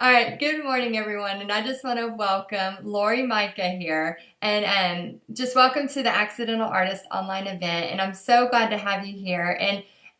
All right, good morning, everyone. And I just want to welcome Laurie Mika here and just welcome to the Accidental Artist online event. And I'm so glad to have you here.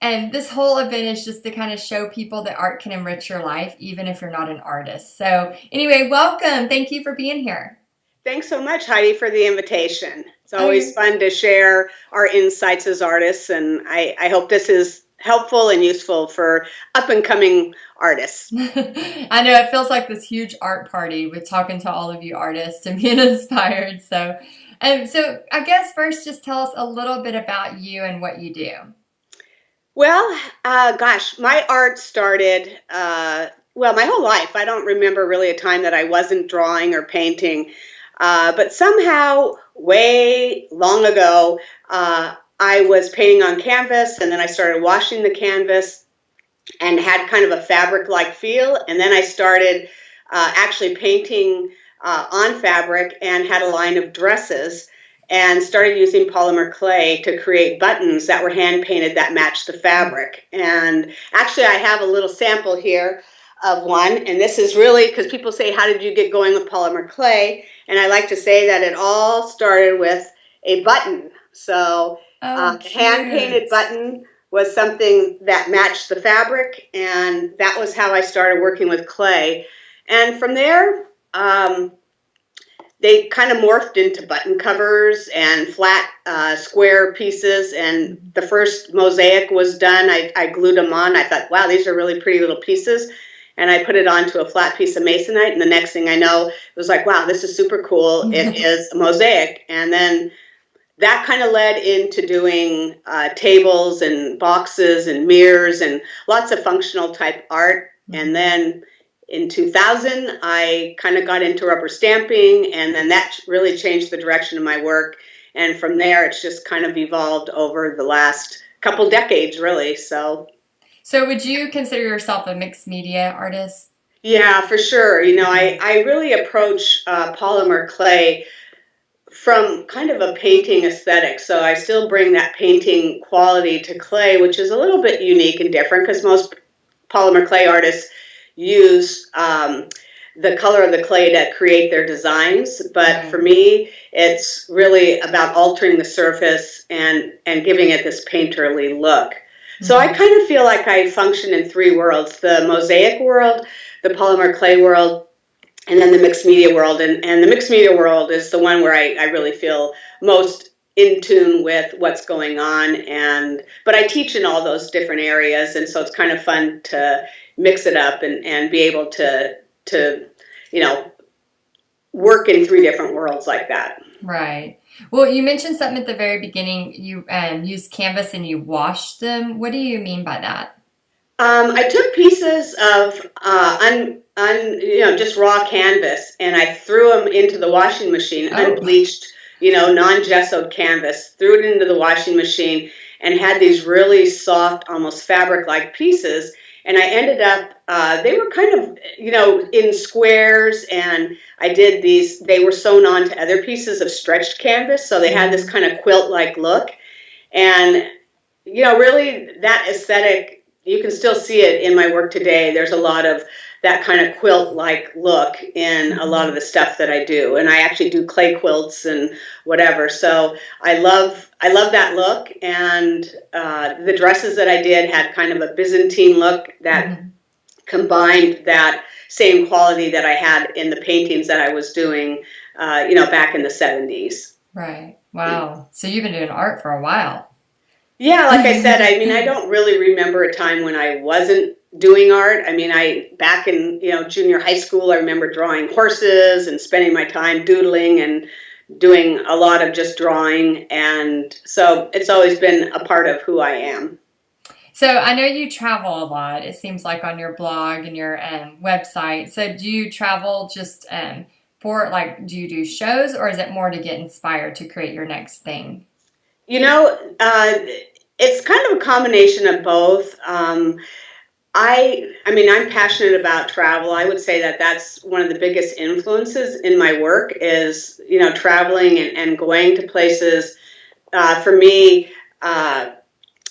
And this whole event is just to kind of show people that art can enrich your life, even if you're not an artist. So, anyway, welcome. Thank you for being here. Thanks so much, Heidi, for the invitation. It's Oh, always fun to share our insights as artists, and I hope this is helpful and useful for up and coming artists. I know it feels like this huge art party with talking to all of you artists and being inspired. So I guess first, just tell us a little bit about you and what you do. Well, gosh, my art started, well, my whole life. I don't remember really a time that I wasn't drawing or painting, but somehow, way long ago, I was painting on canvas, and then I started washing the canvas and had kind of a fabric-like feel. And then I started actually painting on fabric and had a line of dresses and started using polymer clay to create buttons that were hand painted that matched the fabric. And actually, I have a little sample here of one. And this is really because people say, how did you get going with polymer clay? And I like to say that it all started with a button. So Oh, a hand painted cute. button was something that matched the fabric, and that was how I started working with clay. And from there, they kind of morphed into button covers and flat square pieces. And the first mosaic was done. I glued them on. I thought, wow, these are really pretty little pieces. And I put it onto a flat piece of masonite. And the next thing I know, it was like, wow, this is super cool. It is a mosaic. And then that kind of led into doing tables and boxes and mirrors and lots of functional type art. And then in 2000, I kind of got into rubber stamping, and then that really changed the direction of my work. And from there, it's just kind of evolved over the last couple decades, really. So would you consider yourself a mixed media artist? Yeah, for sure. You know, Okay. I really approach polymer clay from kind of a painting aesthetic. So I still bring that painting quality to clay, which is a little bit unique and different because most polymer clay artists use the color of the clay to create their designs. But Right. for me, it's really about altering the surface and giving it this painterly look. So I Hmm. kind of feel like I function in three worlds: the mosaic world, the polymer clay world, and then the mixed media world. And the mixed media world is the one where I really feel most in tune with what's going on. But I teach in all those different areas, and so it's kind of fun to mix it up and be able to you know work in three different worlds like that. Right. Well, you mentioned something at the very beginning. You used canvas and you washed them. What do you mean by that? I took pieces of just raw canvas, and I threw them into the washing machine, Oh. unbleached, non-gessoed canvas, threw it into the washing machine, and had these really soft, almost fabric-like pieces. And I ended up, they were kind of, in squares, and I did these, they were sewn onto other pieces of stretched canvas, so they had this Mhm. kind of quilt-like look. And really that aesthetic, you can still see it in my work today. There's a lot of that kind of quilt-like look in a lot of Mhm. the stuff that I do. And I actually do clay quilts and whatever. So I love that look. And the dresses that I did had kind of a Byzantine look that Mhm. combined that same quality that I had in the paintings that I was doing, back in the 70s. Right. Wow. So you've been doing art for a while. Yeah, like I said, I mean, I don't really remember a time when I wasn't doing art. I mean, back in, junior high school, I remember drawing horses and spending my time doodling and doing a lot of just drawing. And so it's always been a part of who I am. So I know you travel a lot. It seems like on your blog and your website. So do you travel just for like, do you do shows or is it more to get inspired to create your next thing? You know, it's kind of a combination of both. I mean, I'm passionate about travel. I would say that that's one of the biggest influences in my work is, traveling and going to places. For me, uh,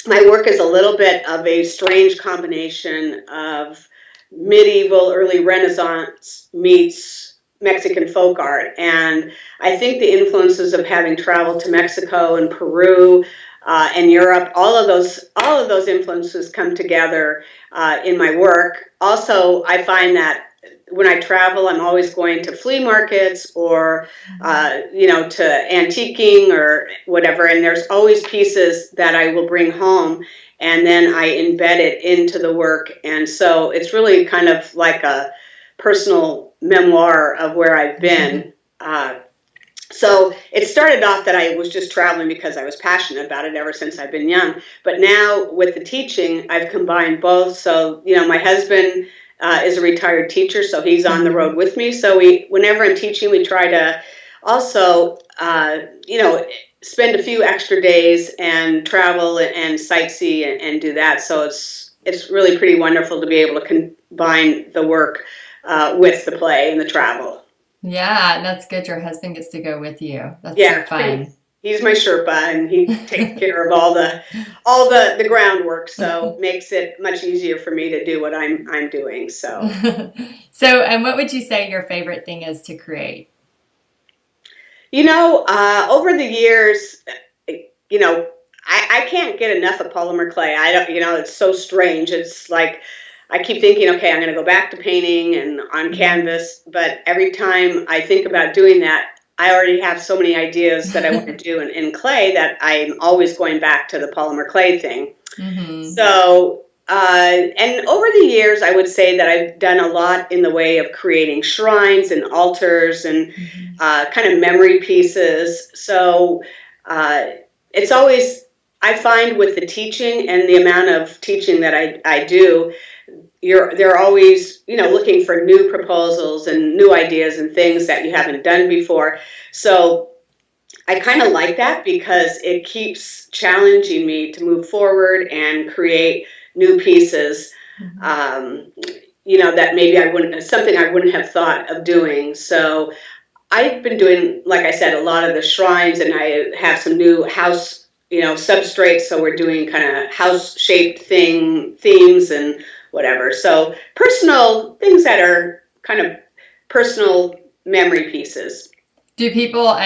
my work is a little bit of a strange combination of medieval, early Renaissance meets Mexican folk art. And I think the influences of having traveled to Mexico and Peru and Europe, all of those influences come together in my work. Also, I find that when I travel, I'm always going to flea markets or, to antiquing or whatever. And there's always pieces that I will bring home, and then I embed it into the work. And so it's really kind of like a personal memoir of where I've been. So it started off that I was just traveling because I was passionate about it ever since I've been young. But now with the teaching, I've combined both. So, my husband is a retired teacher, so he's on the road with me. So whenever I'm teaching, we try to also, spend a few extra days and travel and sightsee and do that. So it's really pretty wonderful to be able to combine the work with the play and the travel. Yeah, that's good. Your husband gets to go with you. That's Yeah, so fun. he's my Sherpa, and he takes care of all the groundwork, so makes it much easier for me to do what I'm doing. So, And what would you say your favorite thing is to create? over the years, I can't get enough of polymer clay. I don't, it's so strange. It's like I keep thinking, okay, I'm going to go back to painting and on canvas, but every time I think about doing that, I already have so many ideas that I want to do in clay that I'm always going back to the polymer clay thing. Mm-hmm. So, and over the years, I would say that I've done a lot in the way of creating shrines and altars and kind of memory pieces. So it's always, I find with the teaching and the amount of teaching that I do, they're always, looking for new proposals and new ideas and things that you haven't done before. So I kind of like that because it keeps challenging me to move forward and create new pieces, that maybe something I wouldn't have thought of doing. So I've been doing, like I said, a lot of the shrines, and I have some new house, substrates. So we're doing kind of house-shaped themes and whatever. So personal things that are kind of personal memory pieces. Do people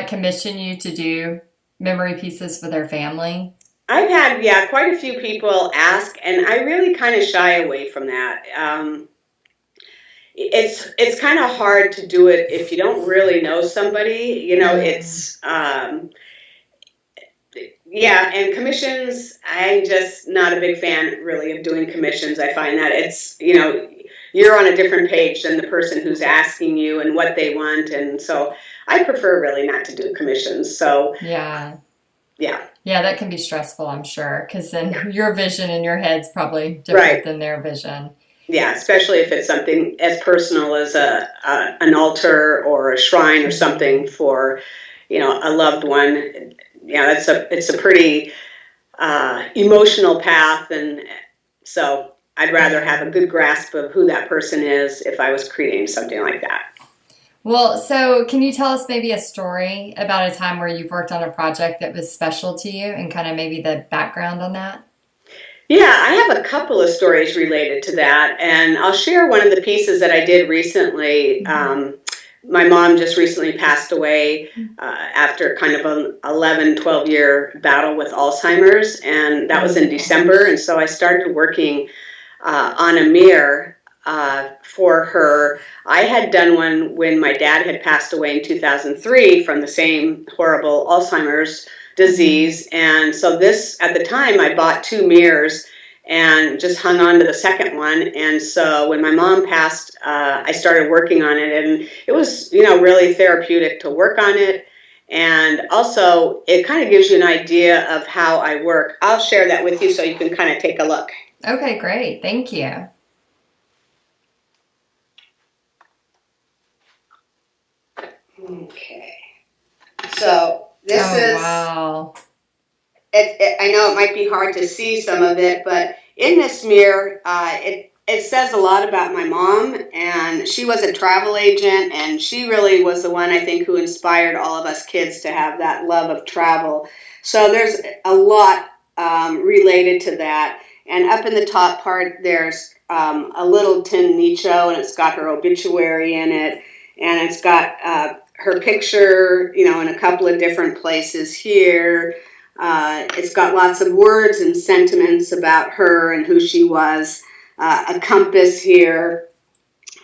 commission you to do memory pieces for their family? I've had, quite a few people ask, and I really kind of shy away from that. It's kind of hard to do it if you don't really know somebody. It's and commissions, I'm just not a big fan really of doing commissions. I find that it's, you're on a different page than the person who's asking you and what they want. And so I prefer really not to do commissions. So yeah, that can be stressful, I'm sure, because then your vision in your head's probably different than their vision. Yeah, especially if it's something as personal as an altar or a shrine or something for, a loved one. Yeah, it's a pretty emotional path, and so I'd rather have a good grasp of who that person is if I was creating something like that. Well, so can you tell us maybe a story about a time where you've worked on a project that was special to you and kind of maybe the background on that? Yeah, I have a couple of stories related to that, and I'll share one of the pieces that I did recently. My mom just recently passed away after kind of an 11, 12-year battle with Alzheimer's, and that was in December, and so I started working on a mirror for her. I had done one when my dad had passed away in 2003 from the same horrible Alzheimer's disease, and so this, at the time, I bought 2 mirrors and just hung on to the second one. And so when my mom passed, I started working on it, and it was, really therapeutic to work on it. And also, it kind of gives you an idea of how I work. I'll share that with you so you can kind of take a look. Okay, great. Thank you. Okay. So this is... Wow. I know it might be hard to see some of it, but in this mirror, it says a lot about my mom, and she was a travel agent, and she really was the one, I think, who inspired all of us kids to have that love of travel. So there's a lot related to that, And up in the top part, there's a little tin nicho, and it's got her obituary in it, and it's got her picture, in a couple of different places here. It's got lots of words and sentiments about her and who she was. A compass here.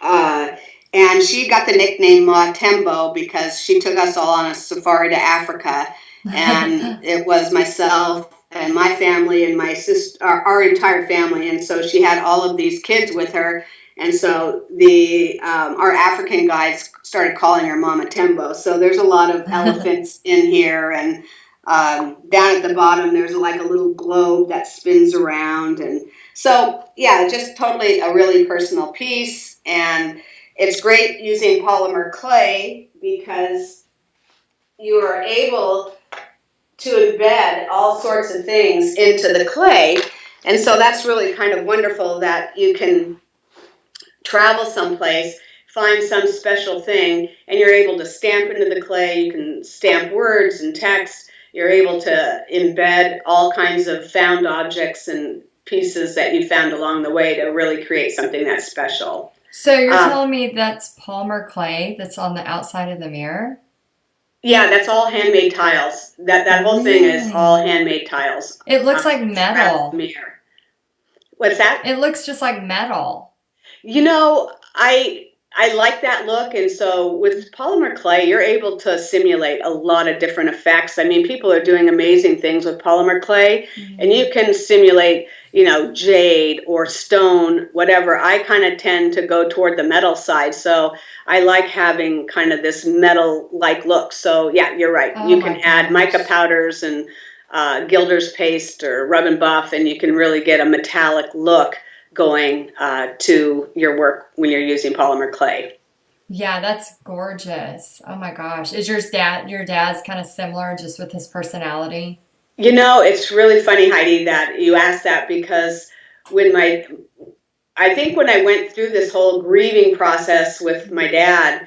And she got the nickname Ma Tembo because she took us all on a safari to Africa. And it was myself and my family and my sister, our entire family. And so she had all of these kids with her. And so our African guides started calling her Mama Tembo. So there's a lot of elephants in here. And down at the bottom, there's like a little globe that spins around. And so, yeah, just totally a really personal piece. And it's great using polymer clay because you are able to embed all sorts of things into the clay. And so that's really kind of wonderful that you can travel someplace, find some special thing, and you're able to stamp into the clay. You can stamp words and text. You're able to embed all kinds of found objects and pieces that you found along the way to really create something that's special. So you're telling me that's polymer clay that's on the outside of the mirror? Yeah, that's all handmade tiles. That whole thing is all handmade tiles. It looks like metal. Mirror. What's that? It looks just like metal. I like that look, and so with polymer clay, you're able to simulate a lot of different effects. I mean, people are doing amazing things with polymer clay, and you can simulate, jade or stone, whatever. I kind of tend to go toward the metal side, so I like having kind of this metal-like look. So, yeah, you're right. You can add mica powders and gilder's paste or rub and buff, and you can really get a metallic look going to your work when you're using polymer clay. Yeah, that's gorgeous. Oh my gosh. Is your dad's kind of similar just with his personality? It's really funny, Heidi, that you asked that because I think when I went through this whole grieving process with my dad,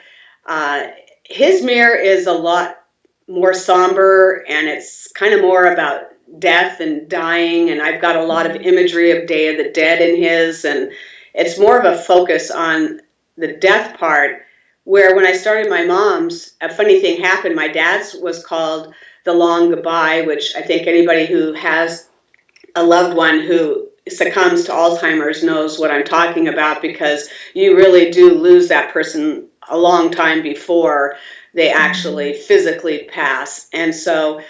his mirror is a lot more somber, and it's kind of more about death and dying, and I've got a lot of imagery of Day of the Dead in his, and it's more of a focus on the death part, where when I started my mom's, a funny thing happened. My dad's was called The Long Goodbye, which I think anybody who has a loved one who succumbs to Alzheimer's knows what I'm talking about, because you really do lose that person a long time before they actually physically pass. And so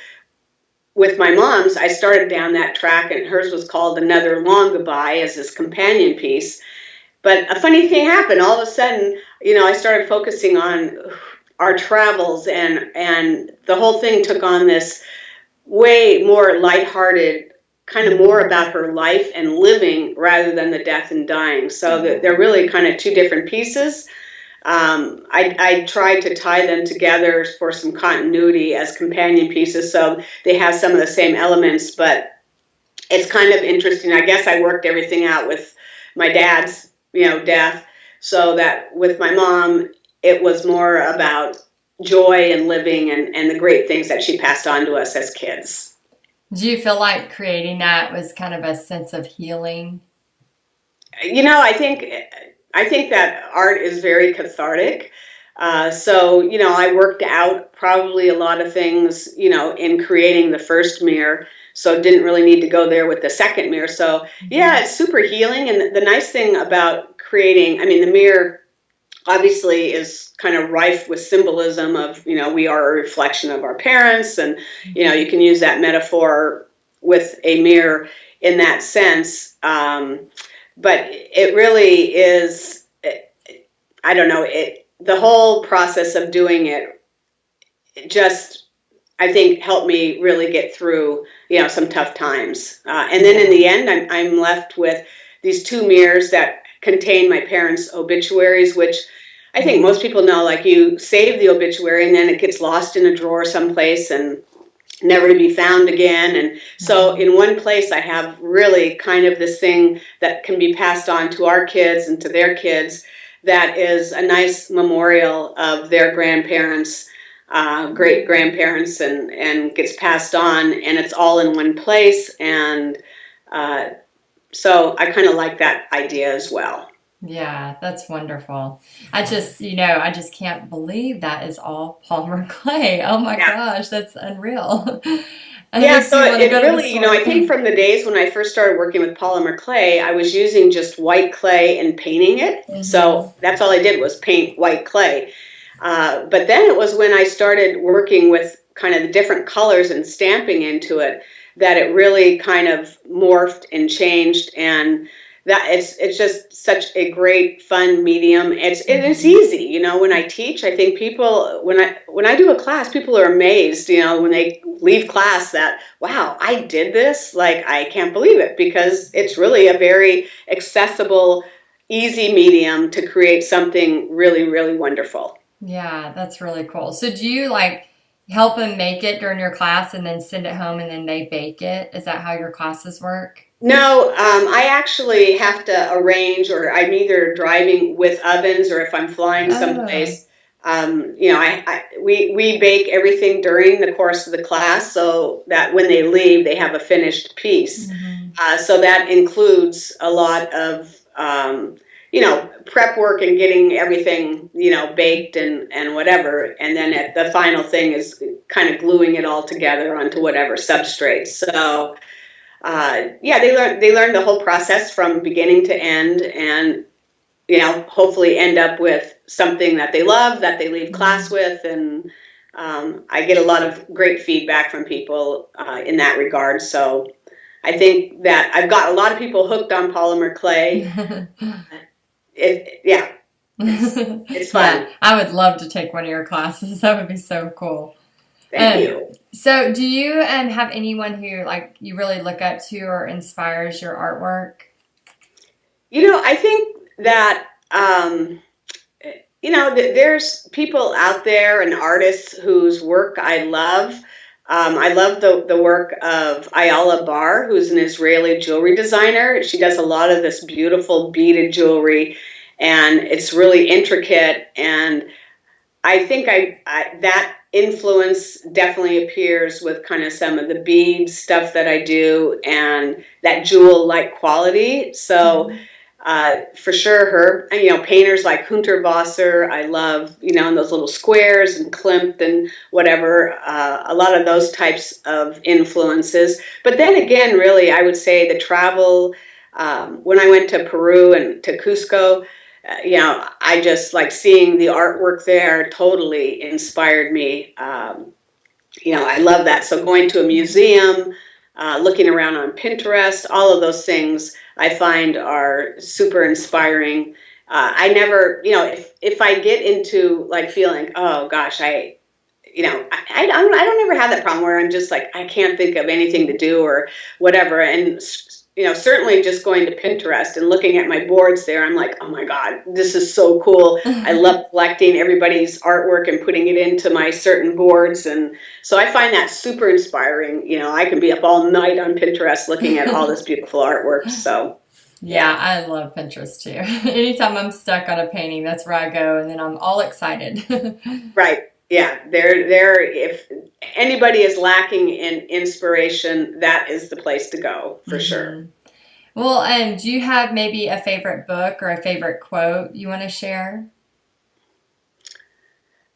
with my mom's, I started down that track, and hers was called Another Long Goodbye as this companion piece. But a funny thing happened. All of a sudden, I started focusing on our travels, and the whole thing took on this way more lighthearted, kind of more about her life and living rather than the death and dying. So they're really kind of two different pieces. I tried to tie them together for some continuity as companion pieces, so they have some of the same elements, but it's kind of interesting. I guess I worked everything out with my dad's, death, so that with my mom, it was more about joy and living and the great things that she passed on to us as kids. Do you feel like creating that was kind of a sense of healing? I think that art is very cathartic. So, I worked out probably a lot of things, in creating the first mirror. So didn't really need to go there with the second mirror. So, yeah, it's super healing. And the nice thing about creating, the mirror obviously is kind of rife with symbolism of, we are a reflection of our parents. And, you can use that metaphor with a mirror in that sense. But it really is, I don't know, the whole process of doing it just, I think, helped me really get through, some tough times. And then in the end, I'm left with these two mirrors that contain my parents' obituaries, which I think most people know, like you save the obituary and then it gets lost in a drawer someplace and never to be found again. And so in one place I have really kind of this thing that can be passed on to our kids and to their kids that is a nice memorial of their grandparents, great grandparents, and gets passed on, and it's all in one place. And So I kind of like that idea as well. Yeah, that's wonderful. I just can't believe that is all Palmer clay. Oh my Yeah. gosh, that's unreal. It Yeah, makes so me want to it go to the really, store. I think from the days when I first started working with polymer clay, I was using just white clay and painting it. Hmm. So that's all I did was paint white clay. But then it was when I started working with kind of the different colors and stamping into it that it really kind of morphed and changed, and that it's just such a great fun medium. It's Hmm. easy, when I teach, I think people when I do a class, people are amazed, when they leave class that, wow, I did this, like I can't believe it, because it's really a very accessible, easy medium to create something really, really wonderful. Yeah, that's really cool. So do you like help them make it during your class and then send it home and then they bake it? Is that how your classes work? No, I actually have to arrange, or I'm either driving with ovens, or if I'm flying Oh. someplace, we bake everything during the course of the class so that when they leave, they have a finished piece. Hmm. So that includes a lot of, prep work and getting everything, baked and whatever. And then the final thing is kind of gluing it all together onto whatever substrate. So yeah, they learn the whole process from beginning to end, and hopefully end up with something that they love, that they leave class with, and I get a lot of great feedback from people in that regard. So I think that I've got a lot of people hooked on polymer clay. Yeah, it's Yeah, fun. I would love to take one of your classes. That would be so cool. Thank you. So do you have anyone who like you really look up to or inspires your artwork? I think that there's people out there and artists whose work I love. I love the work of Ayala Bar, who's an Israeli jewelry designer. She does a lot of this beautiful beaded jewelry, and it's really intricate. And I think that influence definitely appears with kind of some of the bead stuff that I do, and that jewel-like quality. So Mhm. for sure, her, painters like Hundertwasser, I love, and those little squares and Klimt and whatever, a lot of those types of influences. But then again, really, I would say the travel, when I went to Peru and to Cusco, I just like seeing the artwork there totally inspired me. I love that. So going to a museum, looking around on Pinterest, all of those things I find are super inspiring. I never, if I get into like feeling, oh gosh, I don't ever have that problem where I'm just like, I can't think of anything to do or whatever. And, certainly just going to Pinterest and looking at my boards there, I'm like, oh my God, this is so cool. I love collecting everybody's artwork and putting it into my certain boards. And so I find that super inspiring. I can be up all night on Pinterest looking at all this beautiful artwork. So, Yeah, yeah. I love Pinterest too. Anytime I'm stuck on a painting, that's where I go, and then I'm all excited. Right. Yeah. There, if anybody is lacking in inspiration, that is the place to go for sure. Hmm. Well, do you have maybe a favorite book or a favorite quote you want to share?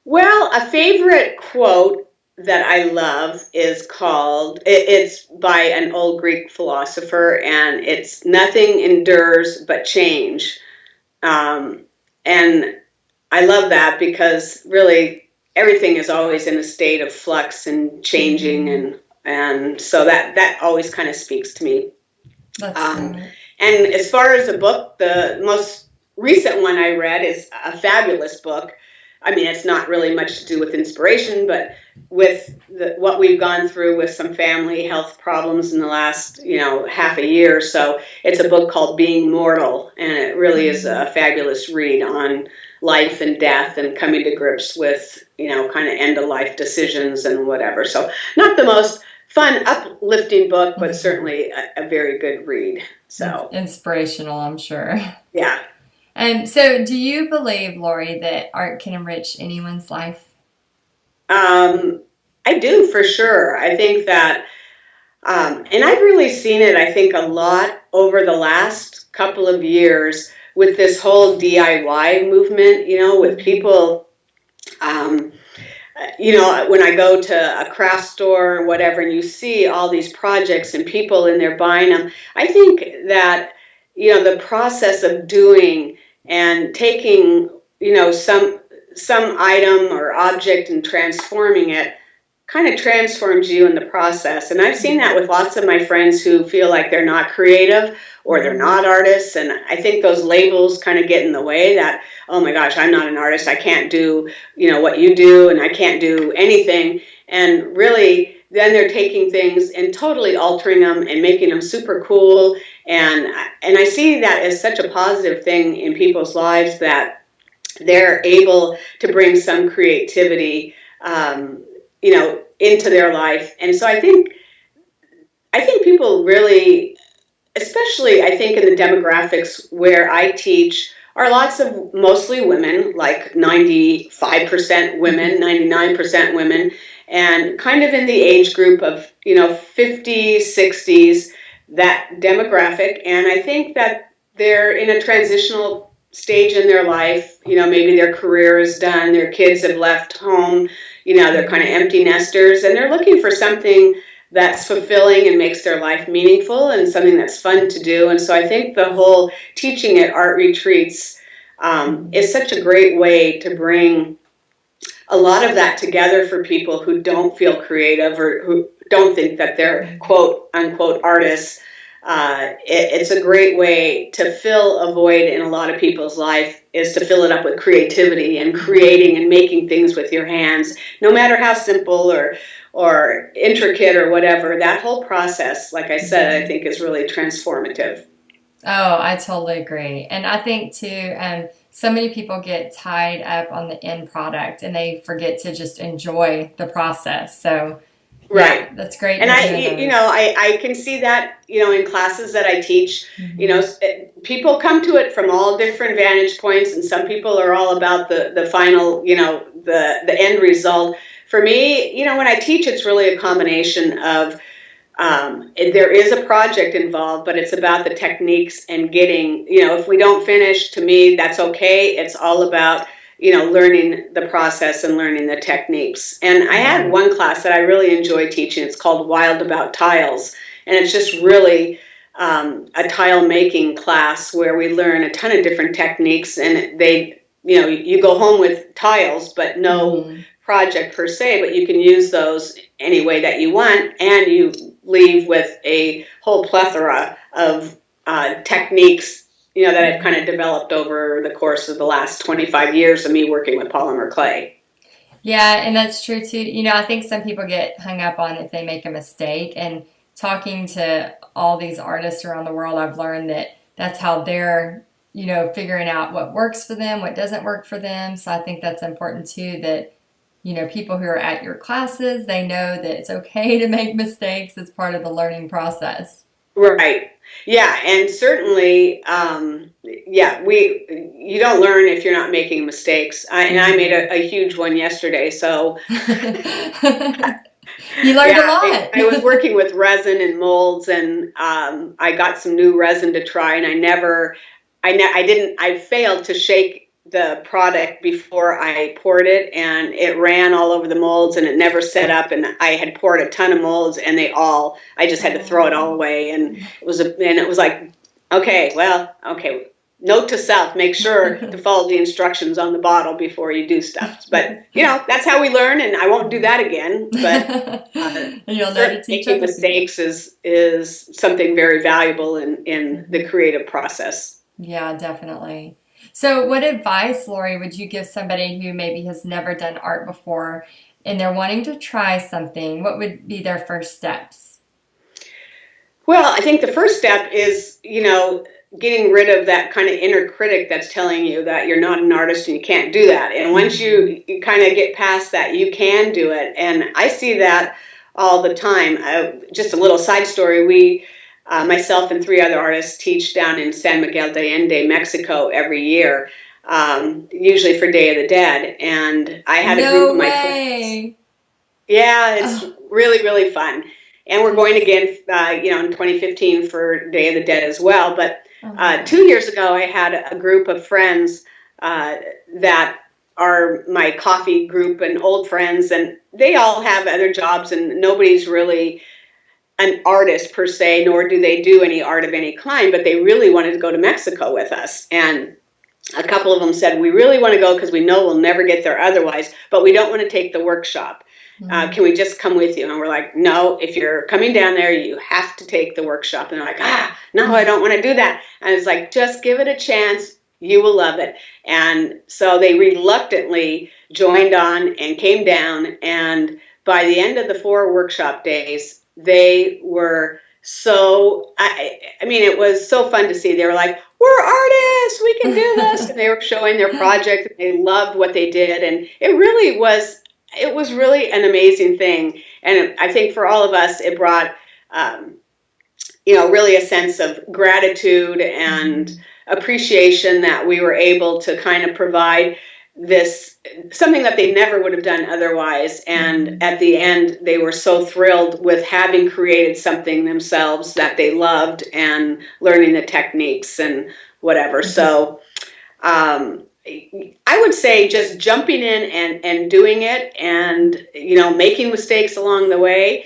Well, a favorite quote that I love is it's by an old Greek philosopher, and it's nothing endures but change. Um, and I love that because really everything is always in a state of flux and changing, Hmm. and so that always kind of speaks to me. That's Um, great. and as far as a book, the most recent one I read is a fabulous book. I mean, it's not really much to do with inspiration, but with what we've gone through with some family health problems in the last, half a year or so. It's a book called Being Mortal, and it really is Hmm. a fabulous read on life and death and coming to grips with, kind of end of life decisions and whatever. So, not the most fun, uplifting book, but certainly a very good read. It's So, inspirational, I'm sure. yeah. So, do you believe, Lori, that art can enrich anyone's life? I do for sure. I think that And I've really seen it, I think, a lot over the last couple of years with this whole DIY movement, with people, um, when I go to a craft store or whatever, and you see all these projects and people and they're buying them, I think that, the process of doing and taking, some item or object and transforming it kind of transforms you in the process. And I've seen that with lots of my friends who feel like they're not creative or they're not artists. And I think those labels kind of get in the way that, oh my gosh, I'm not an artist. I can't do, what you do, and I can't do anything. And really, then they're taking things and totally altering them and making them super cool. And I see that as such a positive thing in people's lives, that they're able to bring some creativity, into their life. And so I think people really, especially I think in the demographics where I teach, are lots of mostly women, like 95% women, 99% women, and kind of in the age group of, 50s, 60s, that demographic. And I think that they're in a transitional stage in their life. Maybe their career is done, their kids have left home, they're kind of empty nesters, and they're looking for something that's fulfilling and makes their life meaningful and something that's fun to do. And so I think the whole teaching at art retreats is such a great way to bring a lot of that together for people who don't feel creative or who don't think that they're quote unquote artists. It's a great way to fill a void in a lot of people's life, is to fill it up with creativity and creating and making things with your hands, no matter how simple or intricate or whatever. That whole process, like I said, I think is really transformative. Oh, I totally agree. And I think too, so many people get tied up on the end product and they forget to just enjoy the process. So yeah, Right. that's great And you're I, doing those. I can see that, in classes that I teach, Hmm. people come to it from all different vantage points, and some people are all about the final, the end result. For me, when I teach, it's really a combination of, there is a project involved, but it's about the techniques and getting, if we don't finish, to me, that's okay. It's all about, learning the process and learning the techniques. And I had Yeah. one class that I really enjoyed teaching. It's called Wild About Tiles. And it's just really a tile making class where we learn a ton of different techniques. And you go home with tiles, but no Hmm. project per se, but you can use those any way that you want, and you leave with a whole plethora of techniques, that I've kind of developed over the course of the last 25 years of me working with polymer clay. Yeah, and that's true too. I think some people get hung up on if they make a mistake. And talking to all these artists around the world, I've learned that that's how they're, figuring out what works for them, what doesn't work for them. So I think that's important too, that, people who are at your classes, they know that it's okay to make mistakes. It's part of the learning process. Right. Yeah, and certainly, yeah, you don't learn if you're not making mistakes. And I made Hmm. a huge one yesterday. So You learned a yeah, I was lot. working with resin and molds, and I got some new resin to try, and I failed to shake the product before I poured it, and it ran all over the molds, and it never set up, and I had poured a ton of molds, and I just had to throw it all Oh. away, and it was like, okay, well, okay. Note to self, make sure to follow the instructions on the bottle before you do stuff. But, that's how we learn, and I won't do that again. But And you'll know certainly to teach making other people. mistakes is something very valuable in the Hmm. creative process. Yeah, definitely. So, what advice, Lori, would you give somebody who maybe has never done art before and they're wanting to try something? What would be their first steps? Well, I think the first step is, getting rid of that kind of inner critic that's telling you that you're not an artist and you can't do that. And once Hmm. you kind of get past that, you can do it. And I see that all the time. Just a little side story. Myself and three other artists teach down in San Miguel de Allende, Mexico every year, usually for Day of the Dead. And I had a group of No my friends. way. Yeah, it's Oh, really, really fun. And we're going again, in 2015 for Day of the Dead as well. But Oh my 2 years gosh. ago, I had a group of friends that are my coffee group and old friends, and they all have other jobs, and nobody's really an artist per se, nor do they do any art of any kind, but they really wanted to go to Mexico with us. And a couple of them said, we really want to go because we know we'll never get there otherwise, but we don't want to take the workshop. Can we just come with you? And we're like, no, if you're coming down there, you have to take the workshop. And they're like, no, I don't want to do that. And I was like, just give it a chance. You will love it. And so they reluctantly joined on and came down. And by the end of the 4 workshop days, they were so, I mean, it was so fun to see. They were like, we're artists, we can do this. And they were showing their project. They loved what they did. And it was really an amazing thing. And I think for all of us, it brought, really a sense of gratitude and appreciation that we were able to kind of provide this, something that they never would have done otherwise. And at the end, they were so thrilled with having created something themselves that they loved and learning the techniques and whatever. So I would say just jumping in and doing it and, making mistakes along the way.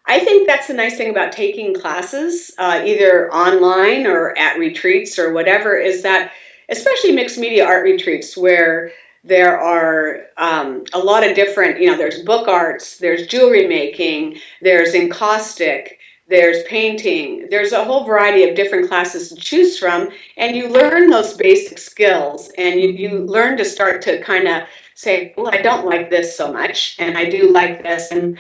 I think that's the nice thing about taking classes, either online or at retreats or whatever, is that especially mixed media art retreats where there are a lot of different, there's book arts, there's jewelry making, there's encaustic, there's painting, there's a whole variety of different classes to choose from, and you learn those basic skills, and you learn to start to kind of say, well, I don't like this so much, and I do like this. And,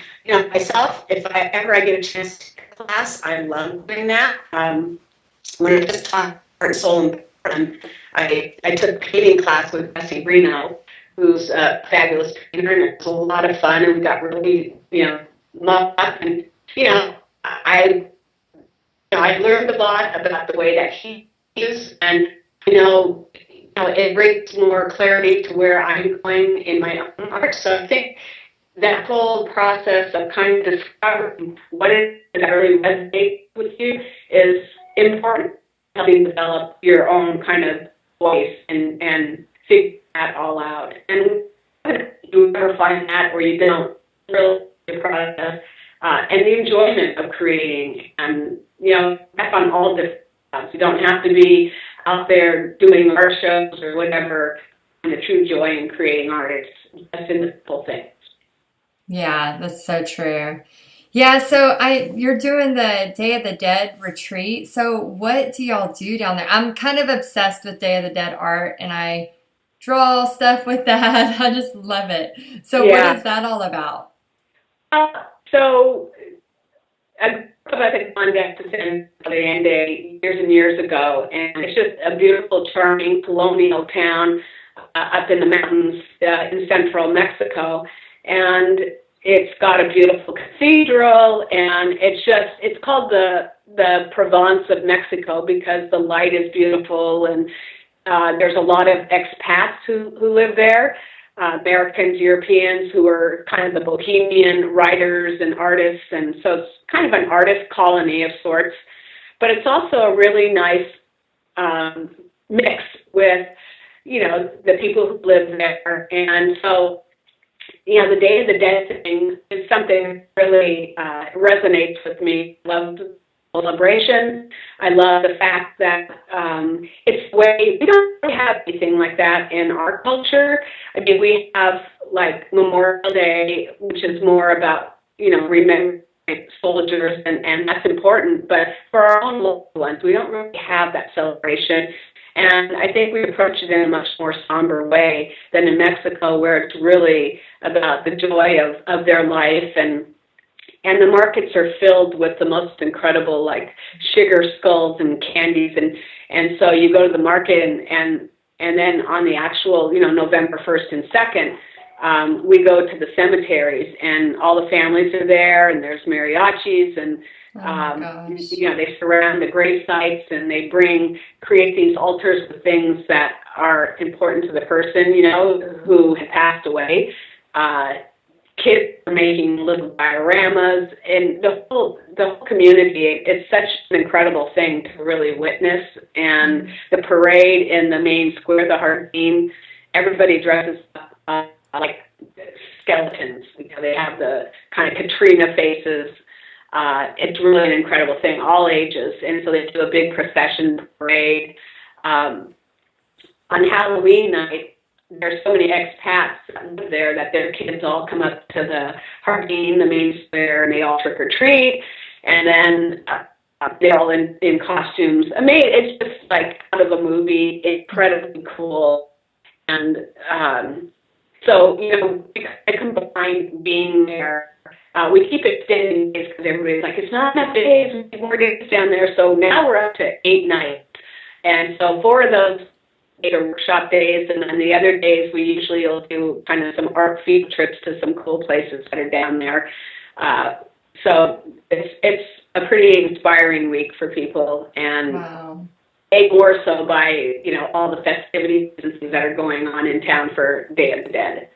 myself, if I get a chance to take a class, I love doing that. When I just taught art, soul, and I took a painting class with Bessie Reno, who's a fabulous painter, and it was a lot of fun, and we got really, mucked up, and, I learned a lot about the way that he is, and, it brings more clarity to where I'm going in my own art. So I think that whole process of kind of discovering what it is that really resonates with you is important, helping develop your own kind of voice and figure that all out. And you ever find that or you don't really the process and the enjoyment of creating, and that's on all different levels. You don't have to be out there doing art shows or whatever. And the true joy in creating art is just in the simple things. Yeah, that's so true. Yeah, so you're doing the Day of the Dead retreat. So what do y'all do down there? I'm kind of obsessed with Day of the Dead art, and I draw stuff with that. I just love it. So what Yeah. is that all about? So I think on Jefferson Allende years and years ago, and it's just a beautiful, charming colonial town up in the mountains in central Mexico, and it's got a beautiful cathedral, and it's called the Provence of Mexico because the light is beautiful, and there's a lot of expats who live there. Americans, Europeans, who are kind of the bohemian writers and artists, and so it's kind of an artist colony of sorts. But it's also a really nice mix with, the people who live there. And so, the Day of the Dead thing is something that really resonates with me. I love celebration. I love the fact that it's way, we don't really have anything like that in our culture. I mean, we have like Memorial Day, which is more about, remembering soldiers, and that's important. But for our own loved ones, we don't really have that celebration. And I think we approach it in a much more somber way than in Mexico, where it's really about the joy of their life, and the markets are filled with the most incredible, like, sugar skulls and candies, and so you go to the market, and then on the actual, November 1st and 2nd, we go to the cemeteries, and all the families are there, and there's mariachis, and they surround the grave sites, and they create these altars with things that are important to the person, who had passed away. kids are making little dioramas, and the whole community. It's such an incredible thing to really witness. And the parade in the main square, the Hardin, everybody dresses up like skeletons. They have the kind of Katrina faces. It's really an incredible thing, all ages. And so they do a big procession parade. On Halloween night, there's so many expats that live there that their kids all come up to the Hardin, the main square, and they all trick or treat. And then they're all in costumes. I mean, it's just like out of a movie, incredibly cool. And so, I combine being there. We keep extending days because everybody's like, it's not enough days, we need more days down there. So now we're up to 8 nights. And so 4 of those are workshop days, and then the other days we usually will do kind of some art field trips to some cool places that are down there. So it's a pretty inspiring week for people, and Wow. made more so by, all the festivities and things that are going on in town for Day of the Dead.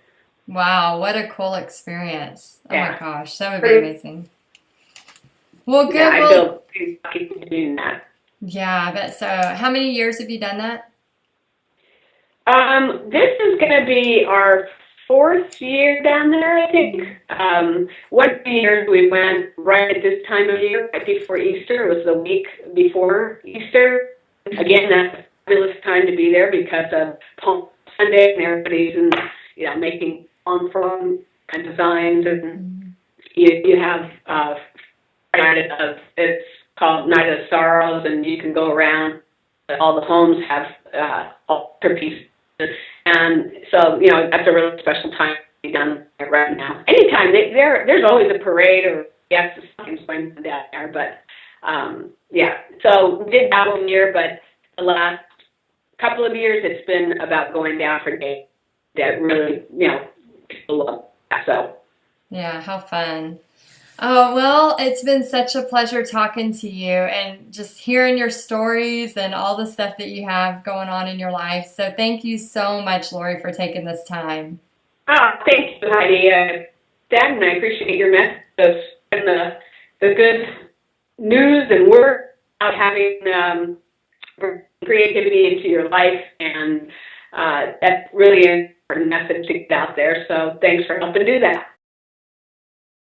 Wow, what a cool experience. Oh Yeah. my gosh, that would be amazing. Well, good. Yeah, I Well, feel pretty lucky to be doing that. yeah, I bet so. How many years have you done that? This is going to be our 4th year down there, I think. One of the years we went right at this time of year, right before Easter. It was the week before Easter. Again, that's a fabulous time to be there because of Palm Sunday and everybody's making palm frond kind of designs, and you have Friday of, it's called Night of Sorrows, and you can go around. All the homes have altar pieces, and so that's a really special time to be done right now. Anytime there's always a parade, or yes, something's going on down there, but yeah. So we did that one year, but the last couple of years it's been about going down for days that really people love that. So Yeah, how fun. Oh, well, it's been such a pleasure talking to you and just hearing your stories and all the stuff that you have going on in your life. So thank you so much, Laurie, for taking this time. thank you, Heidi. Dan, I appreciate your message of the good news and word about having creativity into your life, and that's really an important message to get out there. So thanks for helping do that.